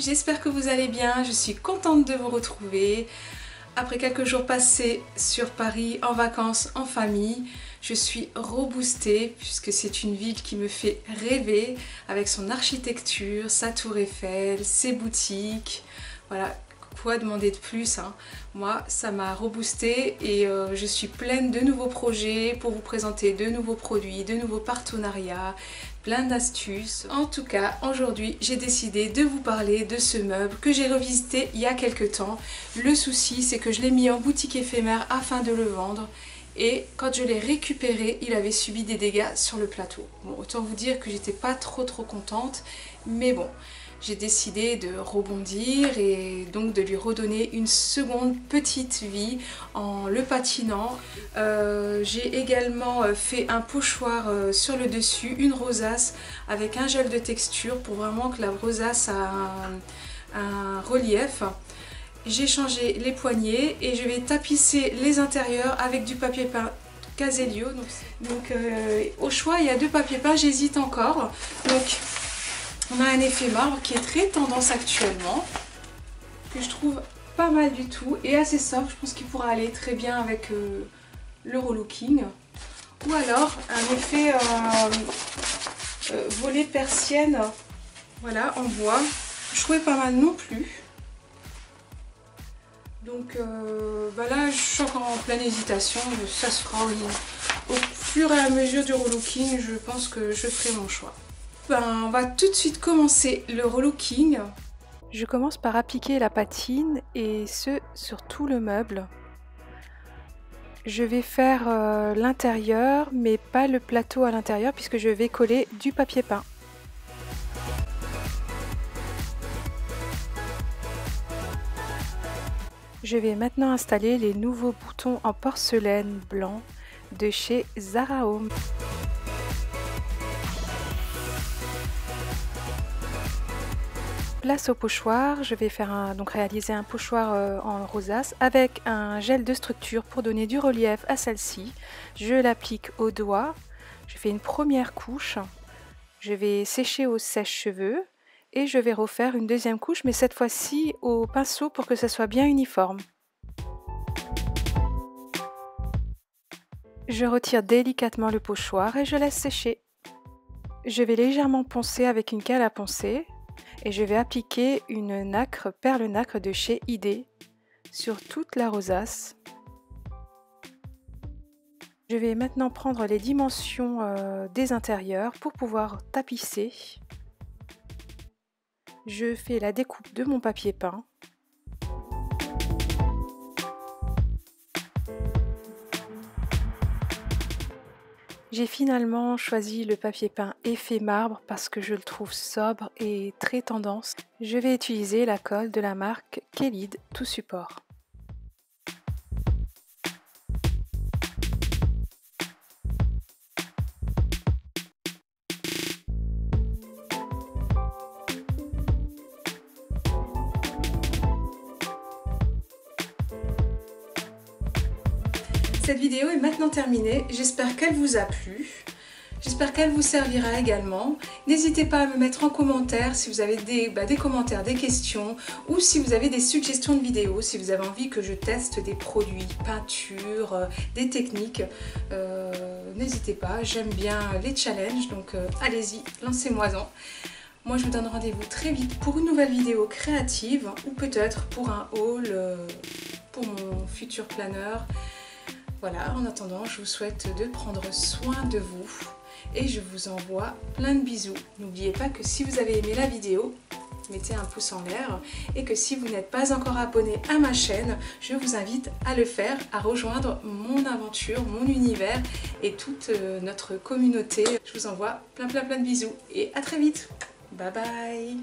j'espère que vous allez bien, je suis contente de vous retrouver. Après quelques jours passés sur Paris en vacances en famille, je suis reboostée puisque c'est une ville qui me fait rêver avec son architecture, sa tour Eiffel, ses boutiques, voilà. Quoi demander de plus hein. Moi ça m'a reboosté et je suis pleine de nouveaux projets pour vous présenter de nouveaux produits, de nouveaux partenariats, plein d'astuces. En tout cas aujourd'hui j'ai décidé de vous parler de ce meuble que j'ai revisité il y a quelques temps. Le souci c'est que je l'ai mis en boutique éphémère afin de le vendre. Et quand je l'ai récupéré, il avait subi des dégâts sur le plateau. Bon, autant vous dire que j'étais pas trop contente, mais bon, j'ai décidé de rebondir et donc de lui redonner une seconde petite vie en le patinant. J'ai également fait un pochoir sur le dessus, une rosace avec un gel de texture pour vraiment que la rosace a un relief. J'ai changé les poignées et je vais tapisser les intérieurs avec du papier peint Caselio. Donc au choix il y a deux papiers peints, j'hésite encore. Donc on a un effet marbre qui est très tendance actuellement, que je trouve pas mal du tout et assez soft. Je pense qu'il pourra aller très bien avec le relooking. Ou alors un effet volet persienne, voilà, en bois. Je trouvais pas mal non plus. Donc là je suis encore en pleine hésitation, ça se fera au fur et à mesure du relooking, je pense que je ferai mon choix. On va tout de suite commencer le relooking. Je commence par appliquer la patine et ce sur tout le meuble. Je vais faire l'intérieur mais pas le plateau à l'intérieur puisque je vais coller du papier peint. Je vais maintenant installer les nouveaux boutons en porcelaine blanc de chez Zara Home. Place au pochoir, je vais faire réaliser un pochoir en rosace avec un gel de structure pour donner du relief à celle-ci. Je l'applique au doigt, je fais une première couche, je vais sécher au sèche-cheveux. Et je vais refaire une deuxième couche, mais cette fois-ci au pinceau pour que ça soit bien uniforme. Je retire délicatement le pochoir et je laisse sécher. Je vais légèrement poncer avec une cale à poncer et je vais appliquer une nacre, perle nacre de chez ID sur toute la rosace. Je vais maintenant prendre les dimensions des intérieurs pour pouvoir tapisser. Je fais la découpe de mon papier peint. J'ai finalement choisi le papier peint effet marbre parce que je le trouve sobre et très tendance. Je vais utiliser la colle de la marque Kelid Tout Support. Cette vidéo est maintenant terminée, j'espère qu'elle vous a plu, j'espère qu'elle vous servira également. N'hésitez pas à me mettre en commentaire si vous avez des commentaires, des questions ou si vous avez des suggestions de vidéos, si vous avez envie que je teste des produits, peintures, des techniques. N'hésitez pas, j'aime bien les challenges, donc allez-y, lancez-moi-en. Moi je vous donne rendez-vous très vite pour une nouvelle vidéo créative ou peut-être pour un haul pour mon futur planeur. Voilà, en attendant, je vous souhaite de prendre soin de vous et je vous envoie plein de bisous. N'oubliez pas que si vous avez aimé la vidéo, mettez un pouce en l'air et que si vous n'êtes pas encore abonné à ma chaîne, je vous invite à le faire, à rejoindre mon aventure, mon univers et toute notre communauté. Je vous envoie plein de bisous et à très vite. Bye bye.